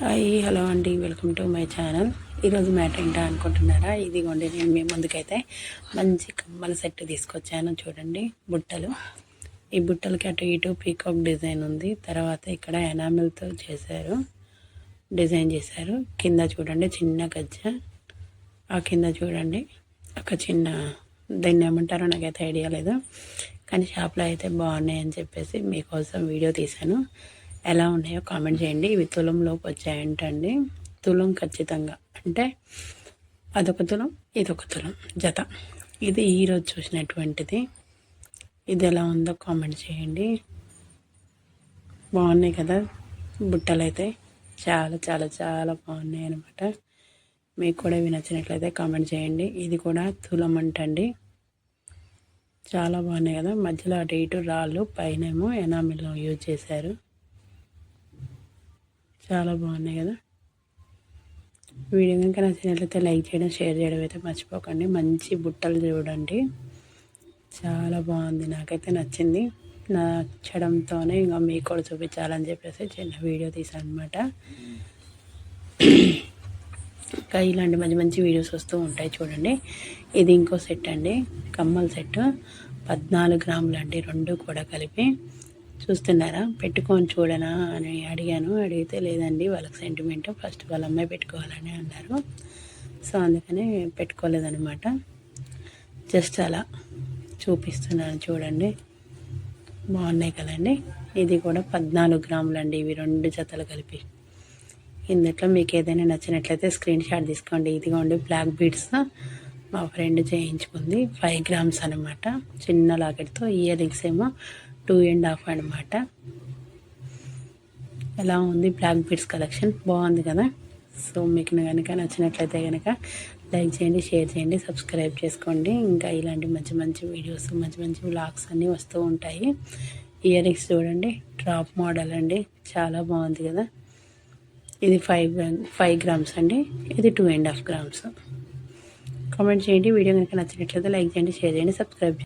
Hi hello అండి, welcome to my channel. ఈరోజు matter ఏంటో అనుకుంటున్నారా? ఇదిగోండి, నేను మీ ముందుకైతే మంచి కమ్మల సెట్ తీసుకొచ్చాను. చూడండి, బుట్టలు. ఈ బుట్టలకి అటు ఇటు పీకాక్ డిజైన్ ఉంది. తర్వాత ఇక్కడ ఎనామిల్తో డిజైన్ చేశారు. కింద చూడండి చిన్న గజ్జ, ఆ కింద చూడండి ఒక చిన్న, దాన్ని ఏమంటారో నాకైతే ఐడియా లేదు, కానీ షాప్లో అయితే బాగున్నాయి అని చెప్పేసి మీకోసం వీడియో తీశాను. ఎలా ఉన్నాయో కామెంట్ చేయండి. ఇవి తులంలోకి వచ్చాయంటండి. తులం ఖచ్చితంగా, అంటే అదొక తులం ఇదొక తులం జత. ఇది ఈరోజు చూసినటువంటిది. ఇది ఎలా ఉందో కామెంట్ చేయండి. బాగున్నాయి కదా బుట్టలు అయితే, చాలా చాలా చాలా బాగున్నాయి అనమాట. మీకు కూడా ఇవి నచ్చినట్లయితే కామెంట్ చేయండి. ఇది కూడా తులం అంటండి. చాలా బాగున్నాయి కదా. మధ్యలో అటు ఇటు రాళ్ళు, పైనేమో ఎనామిల్ యూజ్ చేశారు. చాలా బాగున్నాయి కదా. వీడియో కనుక నచ్చినట్లయితే లైక్ చేయడం, షేర్ చేయడం అయితే మర్చిపోకండి. మంచి బుట్టలు చూడండి, చాలా బాగుంది. నాకైతే నచ్చింది. నచ్చడంతోనే ఇంకా మీకు కూడా చూపించాలని చెప్పేసి చిన్న వీడియో తీసాను అనమాట. ఇంకా ఇలాంటి మంచి మంచి వీడియోస్ వస్తూ ఉంటాయి చూడండి. ఇది ఇంకో సెట్ అండి, కమ్మల సెట్. 14 గ్రాములు అండి, రెండు కూడా కలిపి. చూస్తున్నారా? పెట్టుకొని చూడనా అని అడిగాను. అడిగితే లేదండి, వాళ్ళకి సెంటిమెంట్, ఫస్ట్ వాళ్ళ అమ్మాయి పెట్టుకోవాలని అన్నారు. సో అందుకని పెట్టుకోలేదనమాట. జస్ట్ అలా చూపిస్తున్నాను చూడండి. బాగున్నాయి కదండి. ఇది కూడా 14 గ్రాములు అండి, ఇవి రెండు జతలు కలిపి. ఇందులో మీకు ఏదైనా నచ్చినట్లయితే స్క్రీన్ షాట్ తీసుకోండి. ఇదిగోండి బ్లాక్ బీడ్స్ మా ఫ్రెండ్ చేయించుకుంది, 5 గ్రామ్స్ అనమాట. చిన్న లాకెట్తో. ఇయర్ రింగ్స్ ఏమో 2.5 అనమాట. ఎలా ఉంది బ్లాక్ బీడ్స్ కలెక్షన్? బాగుంది కదా. సో మీకు కనుక నచ్చినట్లయితే కనుక లైక్ చేయండి, షేర్ చేయండి, సబ్స్క్రైబ్ చేసుకోండి. ఇంకా ఇలాంటి మంచి మంచి వీడియోస్, మంచి మంచి వ్లాగ్స్ అన్నీ వస్తూ ఉంటాయి. ఇయర్ రింగ్స్ చూడండి, డ్రాప్ మోడల్ అండి, చాలా బాగుంది కదా. ఇది 5 గ్రామ్స్ అండి, ఇది 2.5 గ్రామ్స్. కామెంట్ చేయండి. వీడియో కనుక నచ్చినట్లయితే లైక్ చేయండి, షేర్ చేయండి, సబ్స్క్రైబ్ చేయండి.